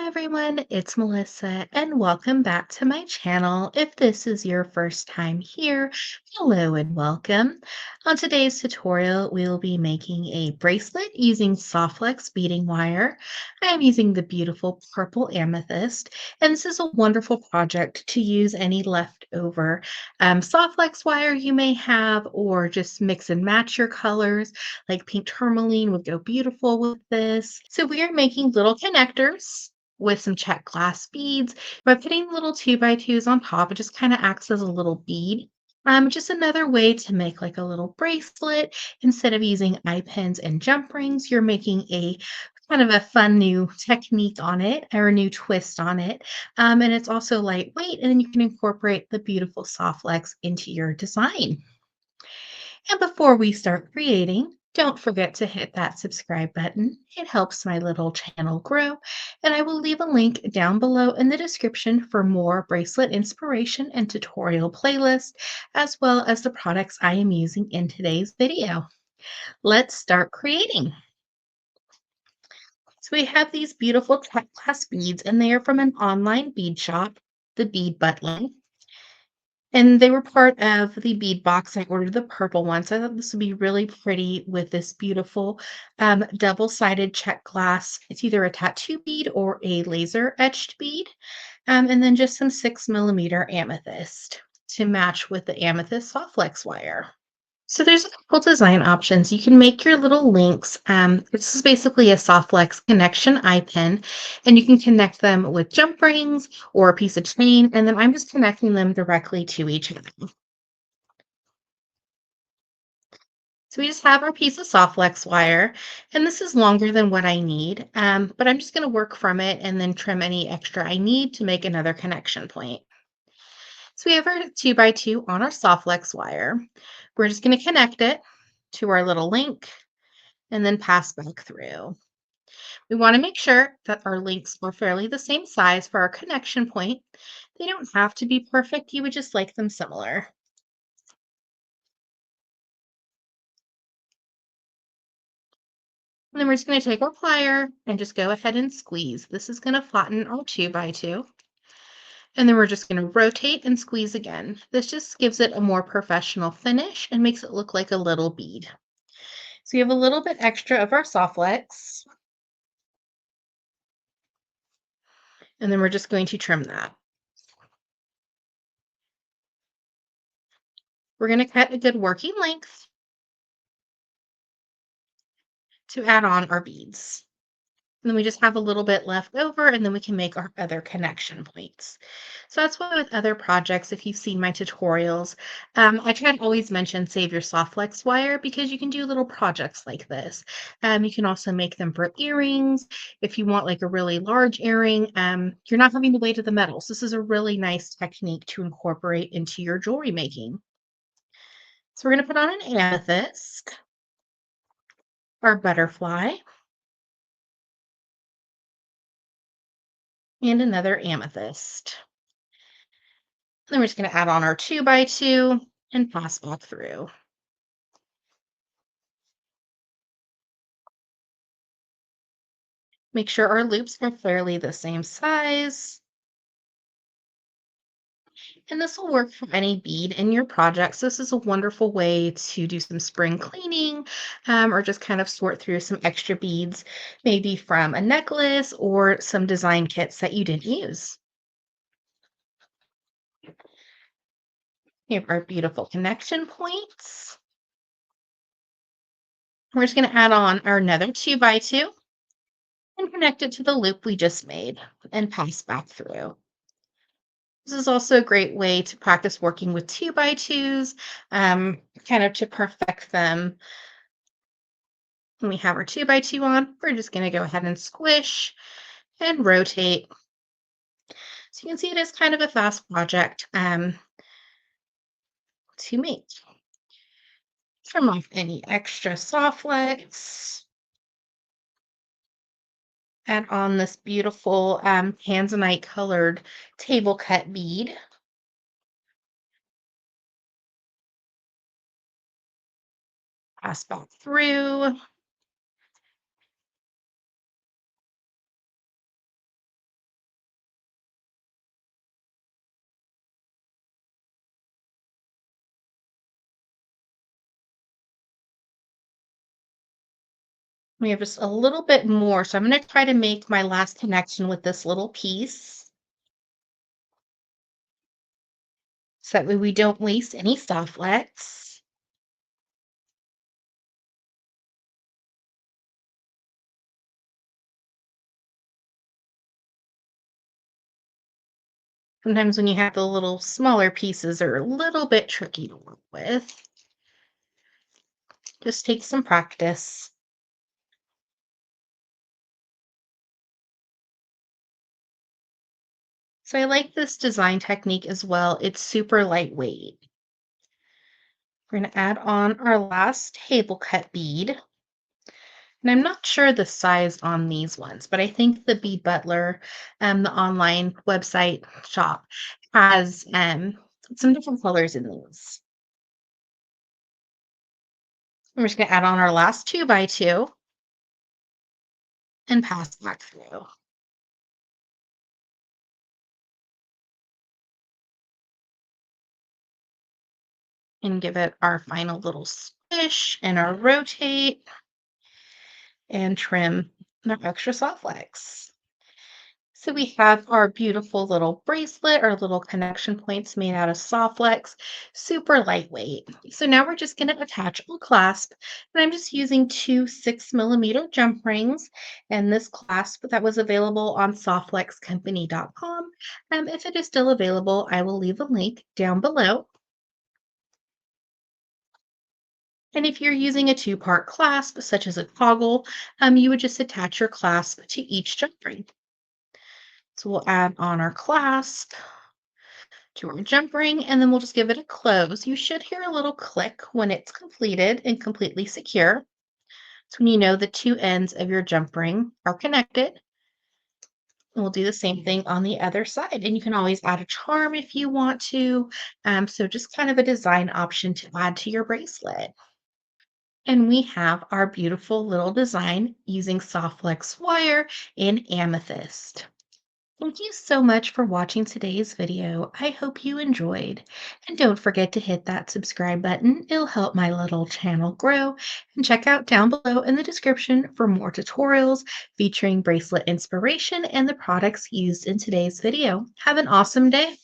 Hello everyone, it's Melissa and welcome back to my channel. If this is your first time here, hello and welcome. On today's tutorial, we'll be making a bracelet using Soft Flex Beading Wire. I am using the beautiful purple amethyst, and this is a wonderful project to use any leftover Soft Flex wire you may have, or just mix and match your colors like pink tourmaline would go beautiful with this. So we are making little connectors with some Czech glass beads. By putting little 2x2s on top, it just kind of acts as a little bead. Just another way to make like a little bracelet. Instead of using eye pins and jump rings, you're making a kind of a fun new technique on it or a new twist on it. And it's also lightweight, and then you can incorporate the beautiful soft flex into your design. And before we start creating, don't forget to hit that subscribe button. It helps my little channel grow. And I will leave a link down below in the description for more bracelet inspiration and tutorial playlists, as well as the products I am using in today's video. Let's start creating. So we have these beautiful Czech glass beads, and they are from an online bead shop, the Bead Butler. And they were part of the bead box. I ordered the purple one, so I thought this would be really pretty with this beautiful double-sided Czech glass. It's either a tattoo bead or a laser etched bead, and then just some 6 millimeter amethyst to match with the amethyst soft flex wire. So there's a couple design options. You can make your little links. This is basically a soft flex connection eye pin, and you can connect them with jump rings or a piece of chain, and then I'm just connecting them directly to each other. So we just have our piece of soft flex wire, and this is longer than what I need, but I'm just going to work from it and then trim any extra I need to make another connection point. So we have our 2x2 on our soft flex wire. We're just going to connect it to our little link and then pass back through. We want to make sure that our links are fairly the same size for our connection point. They don't have to be perfect. You would just like them similar. And then we're just going to take our plier and just go ahead and squeeze. This is going to flatten our 2x2. And then we're just going to rotate and squeeze again. This just gives it a more professional finish and makes it look like a little bead. So we have a little bit extra of our soft flex. And then we're just going to trim that. We're going to cut a good working length to add on our beads. And then we just have a little bit left over, and then we can make our other connection points. So that's why with other projects, if you've seen my tutorials, I try to always mention save your soft flex wire because you can do little projects like this. You can also make them for earrings. If you want like a really large earring, you're not having to wait to the metals. This is a really nice technique to incorporate into your jewelry making. So we're going to put on an amethyst, our butterfly, and another amethyst. Then we're just going to add on our 2x2 and pass back through. Make sure our loops are fairly the same size. And this will work for any bead in your projects. This is a wonderful way to do some spring cleaning, or just kind of sort through some extra beads, maybe from a necklace or some design kits that you didn't use. Here are our beautiful connection points. We're just going to add on our another 2x2 and connect it to the loop we just made and pass back through. This is also a great way to practice working with 2x2s, kind of to perfect them. When we have our 2x2 on, we're just going to go ahead and squish and rotate. So you can see it is kind of a fast project to make. Trim off any extra soft flex. Add on this beautiful tanzanite colored table cut bead. Pass back through. We have just a little bit more, so I'm going to try to make my last connection with this little piece so that way we don't waste any soft flex. Sometimes when you have the little smaller pieces, they're a little bit tricky to work with. Just take some practice. So I like this design technique as well. It's super lightweight. We're going to add on our last table cut bead. And I'm not sure the size on these ones, but I think the Bead Butler, the online website shop, has some different colors in these. We're just going to add on our last 2x2 and pass back through. And give it our final little squish and our rotate and trim our extra soft flex. So we have our beautiful little bracelet, our little connection points made out of soft flex, super lightweight. So now we're just going to attach a clasp, and I'm just using two 6 mm jump rings, and this clasp that was available on softflexcompany.com. If it is still available, I will leave a link down below. And if you're using a two-part clasp, such as a toggle, you would just attach your clasp to each jump ring. So we'll add on our clasp to our jump ring, and then we'll just give it a close. You should hear a little click when it's completed and completely secure. So when you know the two ends of your jump ring are connected. And we'll do the same thing on the other side. And you can always add a charm if you want to. So just kind of a design option to add to your bracelet. And we have our beautiful little design using soft flex wire in amethyst. Thank you so much for watching today's video. I hope you enjoyed. And don't forget to hit that subscribe button. It'll help my little channel grow. And check out down below in the description for more tutorials featuring bracelet inspiration and the products used in today's video. Have an awesome day.